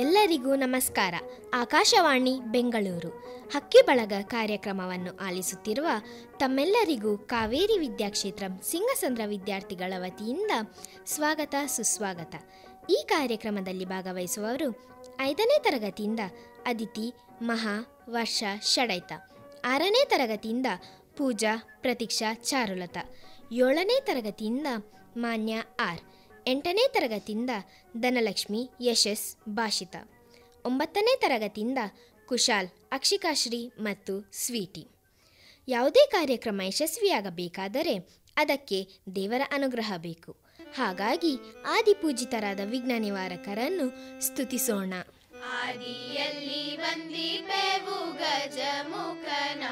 ಎಲ್ಲರಿಗೂ ನಮಸ್ಕಾರ. ಆಕಾಶವಾಣಿ ಬೆಂಗಳೂರು ಹಕ್ಕಿ ಬಳಗ ಕಾರ್ಯಕ್ರಮವನ್ನು ಆಲಿಸುತ್ತಿರುವ ತಮ್ಮೆಲ್ಲರಿಗೂ ಕಾವೇರಿ ವಿದ್ಯಾಕ್ಷೇತ್ರ ಸಿಂಗಸಂದ್ರ ವಿದ್ಯಾರ್ಥಿಗಳ ವತಿಯಿಂದ ಸ್ವಾಗತ ಸುಸ್ವಾಗತ. ಈ ಕಾರ್ಯಕ್ರಮದಲ್ಲಿ ಭಾಗವಹಿಸುವವರು 5ನೇ ತರಗತಿಯಿಂದ ಅದಿತಿ, ಮಹಾ, ವರ್ಷ, ಷಡೈತ. 6ನೇ ತರಗತಿಯಿಂದ ಪೂಜಾ, ಪ್ರತೀಕ್ಷಾ, ಚಾರುಲತಾ. 7ನೇ ತರಗತಿಯಿಂದ ಮಾನ್ಯ ಆರ್. 8ನೇ ತರಗತಿಯಿಂದ ಧನಲಕ್ಷ್ಮಿ, ಯಶಸ್, ಭಾಷಿತಾ. 9ನೇ ತರಗತಿಯಿಂದ ಕುಶಾಲ್, ಅಕ್ಷಿಕಾಶ್ರೀ ಮತ್ತು ಸ್ವೀಟಿ. ಯಾವುದೇ ಕಾರ್ಯಕ್ರಮ ಯಶಸ್ವಿಯಾಗಬೇಕಾದರೆ ಅದಕ್ಕೆ ದೇವರ ಅನುಗ್ರಹ ಬೇಕು. ಹಾಗಾಗಿ ಆದಿಪೂಜಿತರಾದ ವಿಘ್ನ ನಿವಾರಕರನ್ನು ಸ್ತುತಿಸೋಣ. ಆದಿಯಲ್ಲಿ ವಂದಿಪೆವು ಗಜಮುಖನ,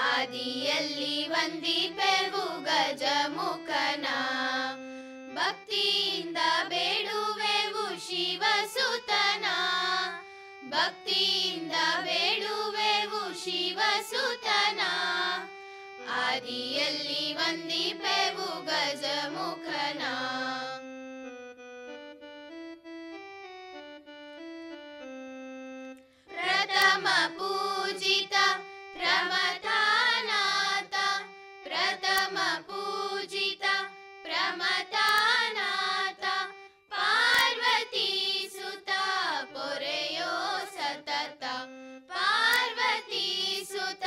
ಆದಿಯಲ್ಲಿ ವಂದಿಪೆವು ಗಜಮುಖನ. ಭಕ್ತಿಯಿಂದ ಬೇಡುವೆವು ಶಿವಸುತನ, ಭಕ್ತಿಯಿಂದ ಬೇಡುವೆವು ಶಿವಸುತನ. ಆದಿಯಲ್ಲಿ ವಂದಿಪೆವು ಗಜಮುಖನ. ಪ್ರಥಮ ಪೂಜಿತ ಪ್ರಮಥನಾಥ, ಪ್ರಥಮ ಪೂಜಿತ ಪ್ರಮಥನಾಥ. ಪಾರ್ವತಿ ಸುತ ಪೊರೆಯೋ ಸತತ, ಪಾರ್ವತಿ ಸುತ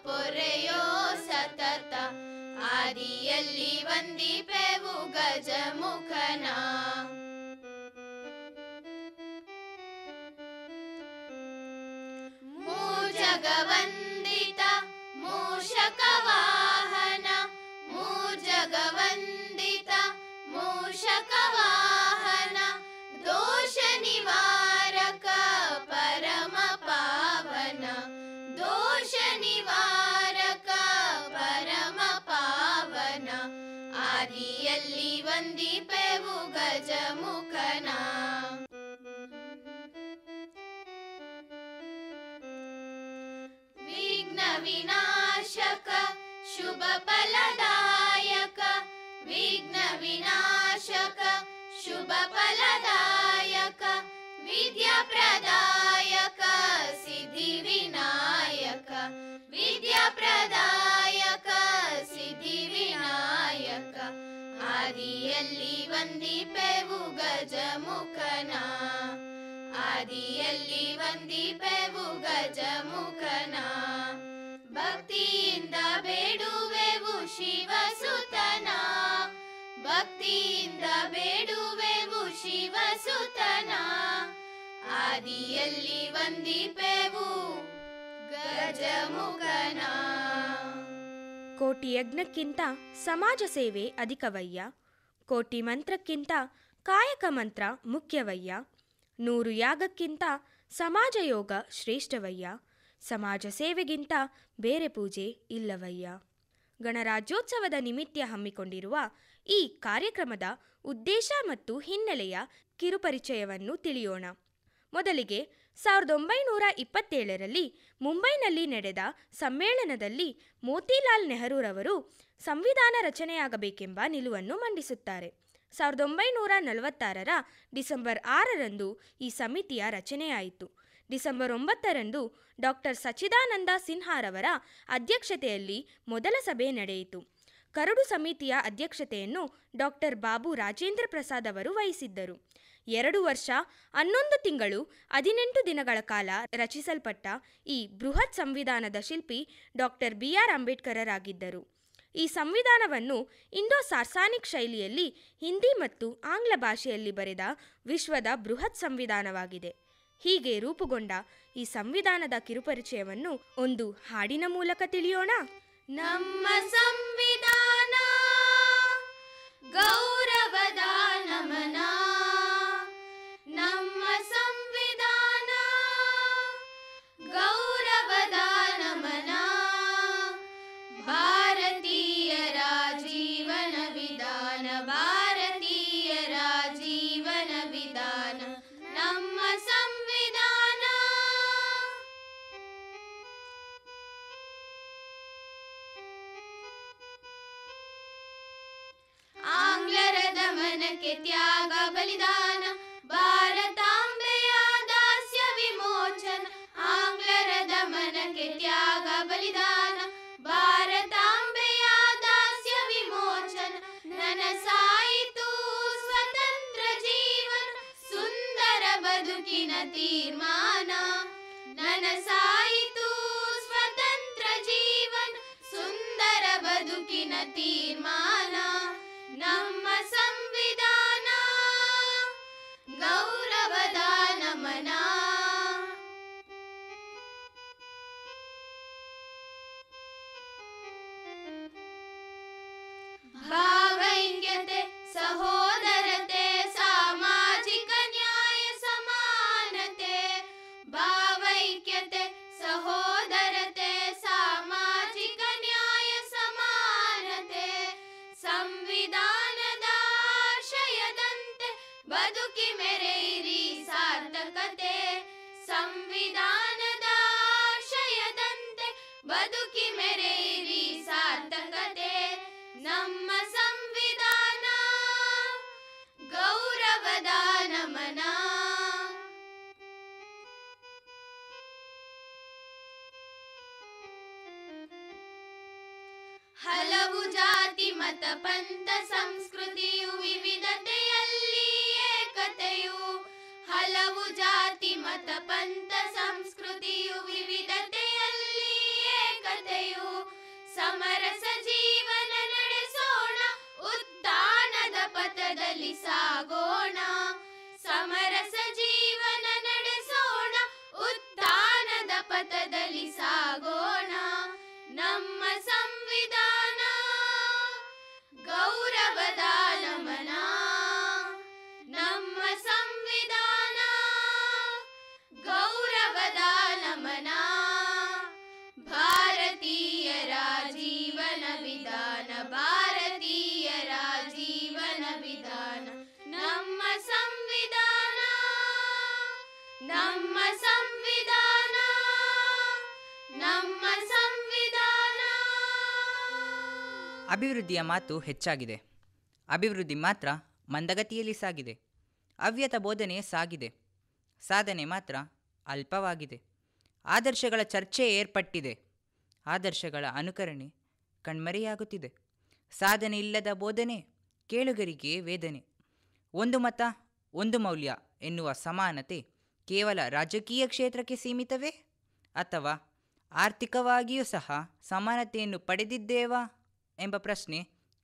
ಪೊರೆಯೋ ಸತತ. ಆದಿಯಲ್ಲಿ ವಂದಿಪೆವು ಗಜಮುಖನ. ಮೂರ್ಜಗವಂದಿತ ಮೂಷಕವಾಹನ, ಮೂರ್ಜಗವಂದಿತ ಮೂಷಕವಾಹನ. ದೋಷ ನಿವಾರಕ ಪರಮ ಪಾವನ, ದೋಷ ನಿವಾರಕ ಪರಮ ಪಾವನ. ಆದಿಯಲ್ಲಿ ವಂದಿಪೆವು ಗಜಮುಖನ. ವಿಘ್ನ ವಿನಾಶಕ ಶುಭ ಫಲದಾಯಕ, ವಿಘ್ನ ವಿನಾಶಕ ಶುಭ ಫಲದಾಯಕ. ವಿದ್ಯಾ ಪ್ರದಾಯಕ ಸಿದ್ಧಿ ವಿನಾಯಕ, ವಿದ್ಯಾ ಪ್ರದಾಯಕ ಸಿದ್ಧಿ ವಿನಾಯಕ. ಆದಿಯಲ್ಲಿ ವಂದಿಪೆವು ಗಜಮುಖನ, ಆದಿಯಲ್ಲಿ ವಂದಿಪೆವು ಗಜಮುಖನ. ಭಕ್ತಿಯಿಂದ ಬೇಡುವೆವು ಶಿವಸುತನ, ಭಕ್ತಿಯಿಂದ ಬೇಡುವೆವು ಶಿವಸುತನ. ಆದಿಯಲ್ಲಿ ವಂದಿಪೆವು ಗಜಮುಖನ. ಕೋಟಿ ಯಜ್ಞಕ್ಕಿಂತ ಸಮಾಜ ಸೇವೆ ಅಧಿಕವಯ್ಯ, ಕೋಟಿ ಮಂತ್ರಕ್ಕಿಂತ ಕಾಯಕ ಮಂತ್ರ ಮುಖ್ಯವಯ್ಯ. 100 ಯಾಗಕ್ಕಿಂತ ಸಮಾಜ ಯೋಗ ಶ್ರೇಷ್ಠವಯ್ಯ, ಸಮಾಜ ಸೇವೆಗಿಂತ ಬೇರೆ ಪೂಜೆ ಇಲ್ಲವಯ್ಯ. ಗಣರಾಜ್ಯೋತ್ಸವದ ನಿಮಿತ್ತ ಹಮ್ಮಿಕೊಂಡಿರುವ ಈ ಕಾರ್ಯಕ್ರಮದ ಉದ್ದೇಶ ಮತ್ತು ಹಿನ್ನೆಲೆಯ ಕಿರುಪರಿಚಯವನ್ನು ತಿಳಿಯೋಣ. ಮೊದಲಿಗೆ 1927ರಲ್ಲಿ ಮುಂಬೈನಲ್ಲಿ ನಡೆದ ಸಮ್ಮೇಳನದಲ್ಲಿ ಮೋತಿಲಾಲ್ ನೆಹರೂರವರು ಸಂವಿಧಾನ ರಚನೆಯಾಗಬೇಕೆಂಬ ನಿಲುವನ್ನು ಮಂಡಿಸುತ್ತಾರೆ. 1946ರ ಡಿಸೆಂಬರ್ 6ರಂದು ಈ ಸಮಿತಿಯ ರಚನೆಯಾಯಿತು. ಡಿಸೆಂಬರ್ 9ರಂದು ಡಾಕ್ಟರ್ ಸಚ್ಚಿದಾನಂದ ಸಿನ್ಹಾರವರ ಅಧ್ಯಕ್ಷತೆಯಲ್ಲಿ ಮೊದಲ ಸಭೆ ನಡೆಯಿತು. ಕರಡು ಸಮಿತಿಯ ಅಧ್ಯಕ್ಷತೆಯನ್ನು ಡಾಕ್ಟರ್ ಬಾಬು ರಾಜೇಂದ್ರ ಪ್ರಸಾದ್ ಅವರು ವಹಿಸಿದ್ದರು. 2 ವರ್ಷ 11 ತಿಂಗಳು 18 ದಿನಗಳ ಕಾಲ ರಚಿಸಲ್ಪಟ್ಟ ಈ ಬೃಹತ್ ಸಂವಿಧಾನದ ಶಿಲ್ಪಿ ಡಾಕ್ಟರ್ BR ಅಂಬೇಡ್ಕರರಾಗಿದ್ದರು. ಈ ಸಂವಿಧಾನವನ್ನು ಇಂಡೋ ಸಾರ್ಸಾನಿಕ್ ಶೈಲಿಯಲ್ಲಿ ಹಿಂದಿ ಮತ್ತು ಆಂಗ್ಲ ಭಾಷೆಯಲ್ಲಿ ಬರೆದ ವಿಶ್ವದ ಬೃಹತ್ ಸಂವಿಧಾನವಾಗಿದೆ. ಹೀಗೆ ರೂಪುಗೊಂಡ ಈ ಸಂವಿಧಾನದ ಕಿರುಪರಿಚಯವನ್ನು ಒಂದು ಹಾಡಿನ ಮೂಲಕ ತಿಳಿಯೋಣ. ನಮ್ಮ ಸಂವಿಧಾನ ಗೌರವದ ನಮನ, ನಮ್ಮ ಸಂವಿಧಾನ ಗೌರವದ ನಮನ. ಭಾರತೀಯರ ಜೀವನ ವಿಧಾನ, ಭಾರತೀಯರ ಜೀವನ ವಿಧಾನ. ನಮ್ಮ ಸಂವಿಧಾನ ಆ ಮನಕ್ಕೆ ತ್ಯಾಗ ಬಲಿದಾನ, ಭಾರತಾಂಬೆಯ ದಾಸ್ಯ ವಿಮೋಚನ. ಆಂಗ್ಲರ ದಮನಕ್ಕೆ ತ್ಯಾಗ ಬಲಿದಾನ, ಭಾರತಾಂಬೆಯ ದಾಸ್ಯ ವಿಮೋಚನ. ನನಸಾಯಿತು ಸ್ವತಂತ್ರ ಜೀವನ, ಸುಂದರ ಬದುಕಿನ ತೀರ್ಮಾನ. ನನಸಾಯಿತು ಸ್ವತಂತ್ರ ಜೀವನ, ಸುಂದರ ಬದುಕಿನ ತೀರ್ಮಾನ. ನಮ್ಮ ಸಂವಿಧಾನ ಗೌರವದ ನಮನ. ಭಾವೈಕ್ಯತೆ, ಸಹೋದರತೆ, ಸಾಮಾಜಿಕ ನ್ಯಾಯ ಸಮಾನತೆ. ಭಾವೈಕ್ಯತೆ, ಸಹೋದರತೆ, ಸಾಮಾಜಿಕ ನ್ಯಾಯ ಸಮಾನತೆ. ಸಂವಿಧಾನದ ಆಶಯದಂತೆ ಬದುಕಿ ಮೆರೆಯಿರಿ ಸಾರ್ಥಕತೆ. ಸಂವಿಧಾನದ ಆಶಯದಂತೆ ಬದುಕಿ ಮೆರೆಯಿರಿ ಸಾರ್ಥಕತೆ. ನಮ್ಮ ಸಂವಿಧಾನ ಗೌರವದ ನಮನ. ಹಲವು ಜಾತಿ ಮತ ಪಂಥ ಸಂಸ್ಕೃತಿಯು ವಿವಿಧತೆಯಲ್ಲಿ ಏಕತೆಯು. ಹಲವು ಜಾತಿ ಮತ ಪಂಥ ಸಂಸ್ಕೃತಿಯು ವಿವಿಧತೆಯಲ್ಲಿ ಏಕತೆಯು. ಸಮರಸ ಜೀವನ ನಡೆಸೋಣ, ಉತ್ಥಾನದ ಪಥದಲ್ಲಿ ಸಾಗೋಣ. ಸಮರಸ ಜೀವನ ನಡೆಸೋಣ, ಉತ್ಥಾನದ ಪಥದಲ್ಲಿ ಸಾಗೋಣ. ನಮ್ಮ ಸಂವಿಧಾನ ಗೌರವದ ನಮನ. ನಮ್ಮ ಸಂವಿಧಾನ ಗೌರವದ ನಮನ. ಭಾರತೀಯರ ಜೀವನ ವಿಧಾನ, ಭಾರತೀಯರ ಜೀವನ ವಿಧಾನ. ನಮ್ಮ ಸಂವಿಧಾನ, ನಮ್ಮ ಸಂವಿಧಾನ, ನಮ್ಮ ಸಂವಿಧಾನ. ಅಭಿವೃದ್ಧಿಯ ಮಾತು ಹೆಚ್ಚಾಗಿದೆ, ಅಭಿವೃದ್ಧಿ ಮಾತ್ರ ಮಂದಗತಿಯಲ್ಲಿ ಸಾಗಿದೆ. ಅವ್ಯತ ಬೋಧನೆ ಸಾಗಿದೆ, ಸಾಧನೆ ಮಾತ್ರ ಅಲ್ಪವಾಗಿದೆ. ಆದರ್ಶಗಳ ಚರ್ಚೆ ಏರ್ಪಟ್ಟಿದೆ, ಆದರ್ಶಗಳ ಅನುಕರಣೆ ಕಣ್ಮರೆಯಾಗುತ್ತಿದೆ. ಸಾಧನೆ ಇಲ್ಲದ ಬೋಧನೆ ಕೇಳುಗರಿಗೆ ವೇದನೆ. ಒಂದು ಮತ ಒಂದು ಮೌಲ್ಯ ಎನ್ನುವ ಸಮಾನತೆ ಕೇವಲ ರಾಜಕೀಯ ಕ್ಷೇತ್ರಕ್ಕೆ ಸೀಮಿತವೇ, ಅಥವಾ ಆರ್ಥಿಕವಾಗಿಯೂ ಸಹ ಸಮಾನತೆಯನ್ನು ಪಡೆದಿದ್ದೇವಾ ಎಂಬ ಪ್ರಶ್ನೆ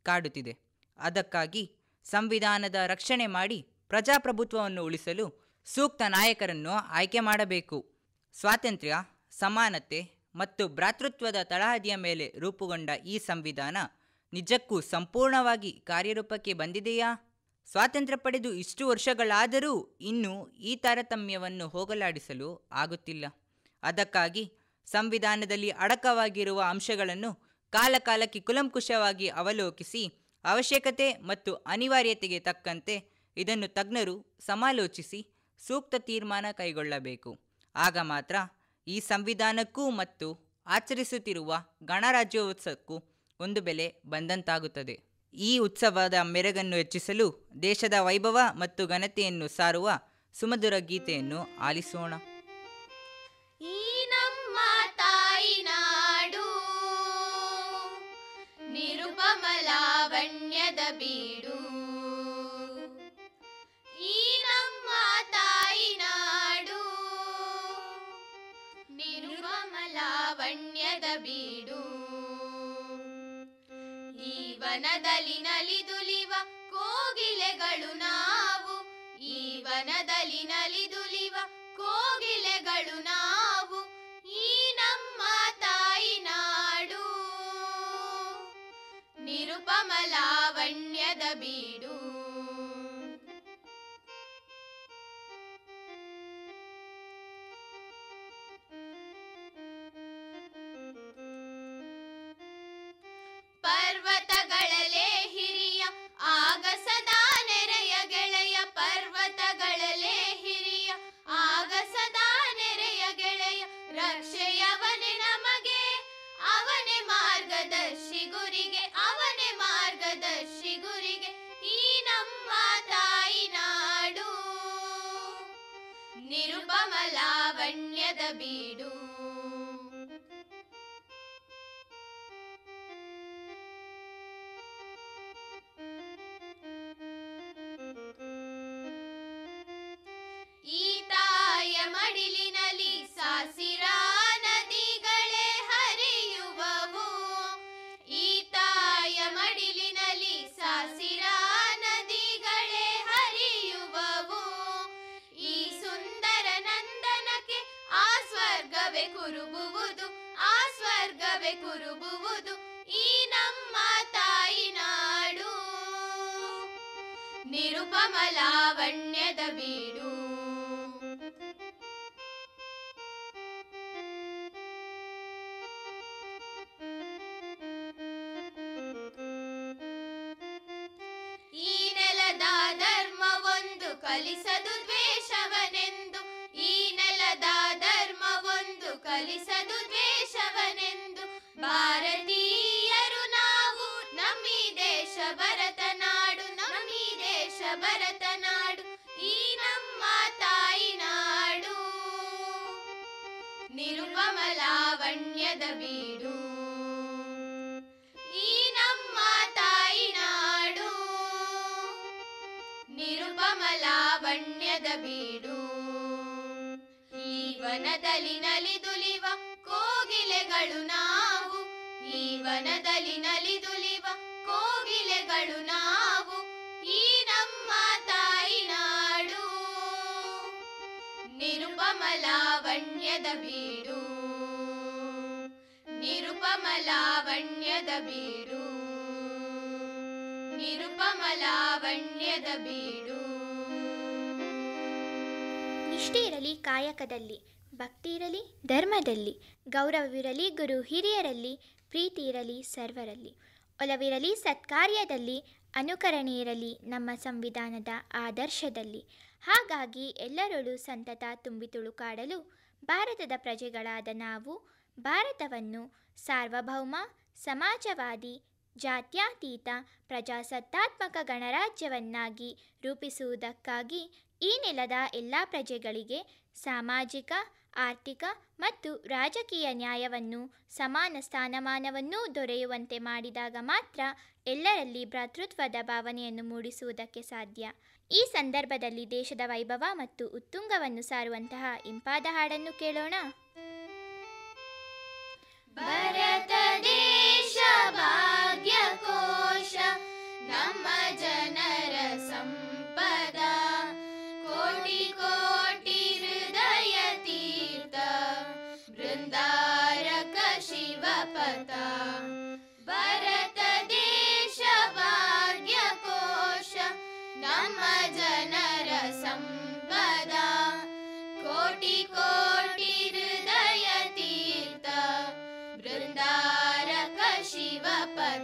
ಕಾಡುತ್ತಿದೆ. ಅದಕ್ಕಾಗಿ ಸಂವಿಧಾನದ ರಕ್ಷಣೆ ಮಾಡಿ ಪ್ರಜಾಪ್ರಭುತ್ವವನ್ನು ಉಳಿಸಲು ಸೂಕ್ತ ನಾಯಕರನ್ನು ಆಯ್ಕೆ ಮಾಡಬೇಕು. ಸ್ವಾತಂತ್ರ್ಯ, ಸಮಾನತೆ ಮತ್ತು ಭ್ರಾತೃತ್ವದ ತಳಹದಿಯ ಮೇಲೆ ರೂಪುಗೊಂಡ ಈ ಸಂವಿಧಾನ ನಿಜಕ್ಕೂ ಸಂಪೂರ್ಣವಾಗಿ ಕಾರ್ಯರೂಪಕ್ಕೆ ಬಂದಿದೆಯಾ? ಸ್ವಾತಂತ್ರ್ಯ ಪಡೆದು ಇಷ್ಟು ವರ್ಷಗಳಾದರೂ ಇನ್ನೂ ಈ ತಾರತಮ್ಯವನ್ನು ಹೋಗಲಾಡಿಸಲು ಆಗುತ್ತಿಲ್ಲ. ಅದಕ್ಕಾಗಿ ಸಂವಿಧಾನದಲ್ಲಿ ಅಡಕವಾಗಿರುವ ಅಂಶಗಳನ್ನು ಕಾಲಕಾಲಕ್ಕೆ ಕುಲಂಕುಷವಾಗಿ ಅವಲೋಕಿಸಿ ಅವಶ್ಯಕತೆ ಮತ್ತು ಅನಿವಾರ್ಯತೆಗೆ ತಕ್ಕಂತೆ ಇದನ್ನು ತಜ್ಞರು ಸಮಾಲೋಚಿಸಿ ಸೂಕ್ತ ತೀರ್ಮಾನ ಕೈಗೊಳ್ಳಬೇಕು. ಆಗ ಮಾತ್ರ ಈ ಸಂವಿಧಾನಕ್ಕೂ ಮತ್ತು ಆಚರಿಸುತ್ತಿರುವ ಗಣರಾಜ್ಯೋತ್ಸವಕ್ಕೂ ಒಂದು ಬೆಲೆ ಬಂದಂತಾಗುತ್ತದೆ. ಈ ಉತ್ಸವದ ಮೆರುಗನ್ನು ಹೆಚ್ಚಿಸಲು ದೇಶದ ವೈಭವ ಮತ್ತು ಘನತೆಯನ್ನು ಸಾರುವ ಸುಮಧುರ ಗೀತೆಯನ್ನು ಆಲಿಸೋಣ. ಈ ನಮ್ಮ ತಾಯಿ ನಾಡು ನಿರುಪಮ ಲಾವಣ್ಯದ ಬೀಡು. ಈ ನಮ್ಮ ತಾಯಿ ನಾಡು ನಿರುಪಮ ಲಾವಣ್ಯದ ಬೀಡು. ಈ ವನದಲ್ಲಿ ನಲಿದುಲಿವ ಕೋಗಿಲೆಗಳು ನಾವು, ಈ ವನದಲ್ಲಿ ನಲಿದುಲಿವ ಕೋಗಿಲೆಗಳು ನಾವು. ಈ ನಮ್ಮ ತಾಯಿ ನಾಡು ನಿರುಪಮ ಲಾವಣ್ಯದ ಬೀಡು. ಪರ್ವತಗಳಲೇ ಹಿರಿಯ ಆಗ ಸದಾ ನೆರೆಯ ಗೆಳೆಯ. ಪರ್ವತಗಳಲೇ ಹಿರಿಯ ಆಗ ಸದಾ ನೆರೆಯ ಗೆಳೆಯ. ರಕ್ಷೆಯವನೇ ನಮಗೆ, ಅವನೇ ಮಾರ್ಗದರ್ಶಿ ಗುರಿಗೆ, ಅವನೇ ಮಾರ್ಗದರ್ಶಿ ಗುರಿಗೆ. ಈ ಬೀಡು. ಈ ತಾಯ ಮಡಿಲಿನಲ್ಲಿ ಸಾಸಿರ ನದಿಗಳೇ ಹರಿಯುವವು. ಈ ತಾಯ ಮಡಿಲಿನಲ್ಲಿ ಸಾಸಿರ ನದಿಗಳೇ ಹರಿಯುವವು. ಈ ಸುಂದರ ನಂದನಕ್ಕೆ ಆ ಸ್ವರ್ಗವೇ ಕುರುಬುವುದು, ಆ ಸ್ವರ್ಗವೇ ಕುರುಬುವುದು. ಈ ನಮ್ಮ ತಾಯಿ ನಾಡು ನಿರುಪಮ ಲಾವಣ್ಯದ ಬೀಡು. ಈ ನೆಲದ ಧರ್ಮವೊಂದು ಕಲಿಸದು ದ್ವೇಷವನೆಂದು, ಈ ನೆಲದ ಧರ್ಮವೊಂದು ಕಲಿಸದು ದ್ವೇಷವನೆಂದು. ಭಾರತೀಯರು ನಾವು, ನಮ್ಮಿ ದೇಶ ಭರತ ನಾಡು, ನಮ್ಮಿ ದೇಶ ಭರತ ನಾಡು. ಈ ನಮ್ಮ ತಾಯಿ ನಾಡು ನಿರುಪಮ ಲಾವಣ್ಯದ ಬೀಡು. ಈ ನಮ್ಮ ತಾಯಿ ನಾಡು ನಿರುಪಮ ಲಾವಣ್ಯದ ಬೀಡು. ಈ ವನದಲ್ಲಿ ನಲಿದುಲಿವ ಕೋಗಿಲೆಗಳು ನಾವು, ಈ ವನದಲ್ಲಿ ನಲಿದುಲಿವ ಕೋಗಿಲೆಗಳು ನಾವು. ಈ ನಮ್ಮ ತಾಯಿ ನಾಡು ನಿರುಪಮ ಲಾವಣ್ಯದ ಬೀಡು, ನಿರುಪಮ ಲಾವಣ್ಯದ ಬೀಡು, ನಿರುಪಮ ಲಾವಣ್ಯದ ಬೀಡು. ನಿಷ್ಠೆ ಇರಲಿ ಕಾಯಕದಲ್ಲಿ, ಭಕ್ತಿ ಇರಲಿ ಧರ್ಮದಲ್ಲಿ, ಗೌರವವಿರಲಿ ಗುರು ಹಿರಿಯರಲ್ಲಿ, ಪ್ರೀತಿ ಇರಲಿ ಸರ್ವರಲ್ಲಿ, ಒಲವಿರಲಿ ಸತ್ಕಾರ್ಯದಲ್ಲಿ, ಅನುಕರಣೆ ಇರಲಿ ನಮ್ಮ ಸಂವಿಧಾನದ ಆದರ್ಶದಲ್ಲಿ. ಹಾಗಾಗಿ ಎಲ್ಲರೊಳು ಸಂತತ ತುಂಬಿ ತುಳುಕಾಡಲು ಭಾರತದ ಪ್ರಜೆಗಳಾದ ನಾವು ಭಾರತವನ್ನು ಸಾರ್ವಭೌಮ, ಸಮಾಜವಾದಿ, ಜಾತ್ಯತೀತ, ಪ್ರಜಾಸತ್ತಾತ್ಮಕ ಗಣರಾಜ್ಯವನ್ನಾಗಿ ರೂಪಿಸುವುದಕ್ಕಾಗಿ ಈ ನೆಲದ ಎಲ್ಲ ಪ್ರಜೆಗಳಿಗೆ ಸಾಮಾಜಿಕ, ಆರ್ಥಿಕ ಮತ್ತು ರಾಜಕೀಯ ನ್ಯಾಯವನ್ನು, ಸಮಾನ ಸ್ಥಾನಮಾನವನ್ನೂ ದೊರೆಯುವಂತೆ ಮಾಡಿದಾಗ ಮಾತ್ರ ಎಲ್ಲರಲ್ಲಿ ಭ್ರಾತೃತ್ವದ ಭಾವನೆಯನ್ನು ಮೂಡಿಸುವುದಕ್ಕೆ ಸಾಧ್ಯ. ಈ ಸಂದರ್ಭದಲ್ಲಿ ದೇಶದ ವೈಭವ ಮತ್ತು ಉತ್ತುಂಗವನ್ನು ಸಾರುವಂತಹ ಇಂಪಾದ ಹಾಡನ್ನು ಕೇಳೋಣ. ಭಾರತ ದೇಶ ಭಾಗ್ಯ ಕೋಶ, ನಮ್ಮ ಜನರ ಸಂಪದ. ಕೋಟಿ ಕೋಟಿ ಹೃದಯ ತೀರ್ಥ, ಬೃಂದಾರಕ ಶಿವಪಥ. ಭಾರತ ದೇಶ ಭಾಗ್ಯ ಕೋಶ, ನಮ್ಮ ಜನರ ಸಂಪದ. ಕೋಟಿ ಕೋಟಿ ಹೃದಯ ತೀರ್ಥ, ಬೃಂದಾರಕ ಶಿವಪಥ.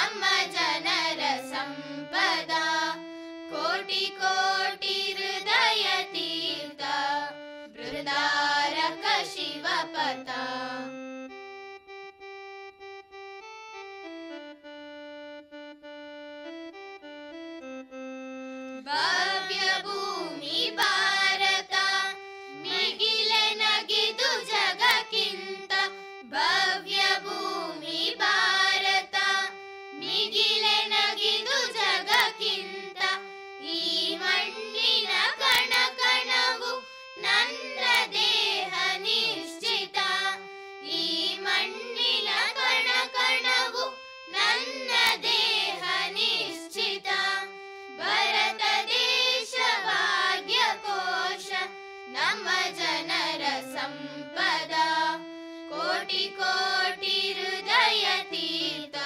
ನಮ್ಮ ಜನರ ಸಂಪದ. ಕೋಟಿ ಕೋಟಿ ಹೃದಯ ತೀರ್ಥ ಬೃಂದಾರಕ ಶಿವಪಥ. ಭವ್ಯ ಭೂಮಿ ಭಾರತ ಮಿಗಿಲೆನಗಿದು ಜಗಕ್ಕಿಂತ. ಭವ್ಯ ಭೂಮಿ ಭಾರತ ಮಿಗಿಲೆನಗಿದು ಜಗಕ್ಕಿಂತ. ಈ ಮಣ್ಣಿನ ಕಣ ಕಣವು ನನ್ನ ದೇಹ ನಿಶ್ಚಿತ. ಈ ಮಣ್ಣಿನ ಕಣ ಕಣವು ನನ್ನ ದೇಹ ನಿಶ್ಚಿತ. ಭರತ ದೇಶ ಭಾಗ್ಯ ಕೋಶ ನಮ್ಮ ಜನರ ಸಂಪದ. ಕೋಟಿ ಕೋಟಿ ಹೃದಯ ತೀರ್ಥ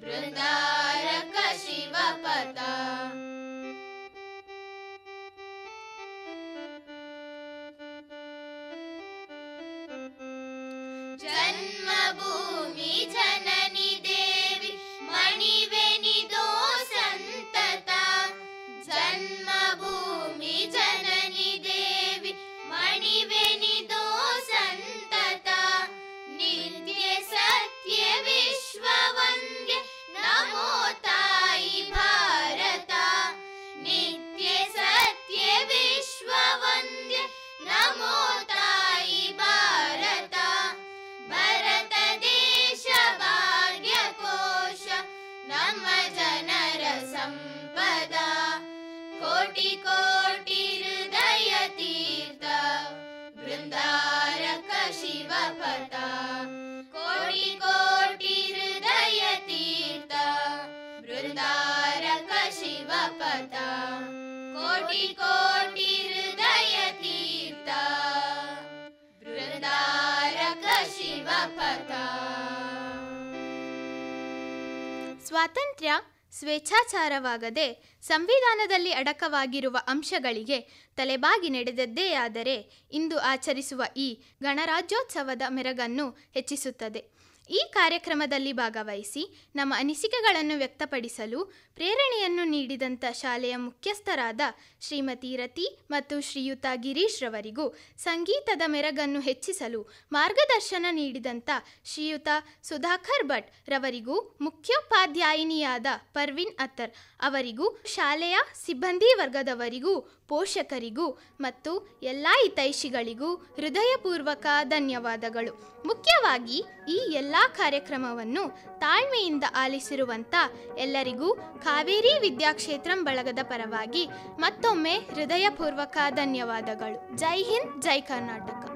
ಬೃಂದಾರಕ ಶಿವಪಥ. ಜನ್ಮಭೂಮಿ ಜನನಿ ದೇವಿ ಮಣಿವೆನಿದೋ ಸಂತತ. ಜನ್ಮಭೂಮಿ ಜನನಿ ದೇವಿ ಮಣಿವೆನಿದೋ ಸಂತತ. ನಿತ್ಯ ಸತ್ಯ ವಿಶ್ವವಂದ್ಯ ನಮೋ ತಾಯಿ ಭಾರತ. ನಿತ್ಯ ಸತ್ಯ ವಿಶ್ವವಂದ್ಯ ನಮೋ ತಾಯಿ ಭಾರತ. ಭರತ ದೇಶ ಭಾಗ್ಯ ಕೋಶ ನಮ್ಮ ಜನರ ಸಂಪದ. ಕೋಟಿ ಕೋಟಿ ಹೃದಯ ತೀರ್ಥ ಬೃಂದಾರಕ ಶಿವಪಥ. ಕೋಟಿ ಕೋಟಿ ಹೃದಯ ತೀರ್ಥ ಬೃಂದಾರಕ ಶಿವಪಥ. ಕೋಟಿ ಕೋಟಿ ಹೃದಯ ತೀರ್ಥ ಬೃಂದಾರಕ ಶಿವಪಥ. ಸ್ವಾತಂತ್ರ್ಯ ಸ್ವೇಚ್ಛಾಚಾರವಾಗದೆ ಸಂವಿಧಾನದಲ್ಲಿ ಅಡಕವಾಗಿರುವ ಅಂಶಗಳಿಗೆ ತಲೆಬಾಗಿ ನಡೆದದ್ದೇ ಆದರೆ ಇಂದು ಆಚರಿಸುವ ಈ ಗಣರಾಜ್ಯೋತ್ಸವದ ಮೆರಗನ್ನು ಹೆಚ್ಚಿಸುತ್ತದೆ. ಈ ಕಾರ್ಯಕ್ರಮದಲ್ಲಿ ಭಾಗವಹಿಸಿ ನಮ್ಮ ಅನಿಸಿಕೆಗಳನ್ನು ವ್ಯಕ್ತಪಡಿಸಲು ಪ್ರೇರಣೆಯನ್ನು ನೀಡಿದಂಥ ಶಾಲೆಯ ಮುಖ್ಯಸ್ಥರಾದ ಶ್ರೀಮತಿ ರತಿ ಮತ್ತು ಶ್ರೀಯುತ ಗಿರೀಶ್ ರವರಿಗೂ, ಸಂಗೀತದ ಮೆರಗನ್ನು ಹೆಚ್ಚಿಸಲು ಮಾರ್ಗದರ್ಶನ ನೀಡಿದಂಥ ಶ್ರೀಯುತ ಸುಧಾಕರ್ ಭಟ್ ರವರಿಗೂ, ಮುಖ್ಯೋಪಾಧ್ಯಾಯಿನಿಯಾದ ಪರ್ವಿನ್ ಅತ್ತರ್ ಅವರಿಗೂ, ಶಾಲೆಯ ಸಿಬ್ಬಂದಿ ವರ್ಗದವರಿಗೂ, ಪೋಷಕರಿಗೂ ಮತ್ತು ಎಲ್ಲ ಹಿತೈಷಿಗಳಿಗೂ ಹೃದಯಪೂರ್ವಕ ಧನ್ಯವಾದಗಳು. ಮುಖ್ಯವಾಗಿ ಈ ಎಲ್ಲ ಕಾರ್ಯಕ್ರಮವನ್ನು ತಾಳ್ಮೆಯಿಂದ ಆಲಿಸಿರುವಂಥ ಎಲ್ಲರಿಗೂ ಕಾವೇರಿ ವಿದ್ಯಾಕ್ಷೇತ್ರಂ ಬಳಗದ ಪರವಾಗಿ ಮತ್ತೊಮ್ಮೆ ಹೃದಯಪೂರ್ವಕ ಧನ್ಯವಾದಗಳು. ಜೈ ಹಿಂದ್, ಜೈ ಕರ್ನಾಟಕ.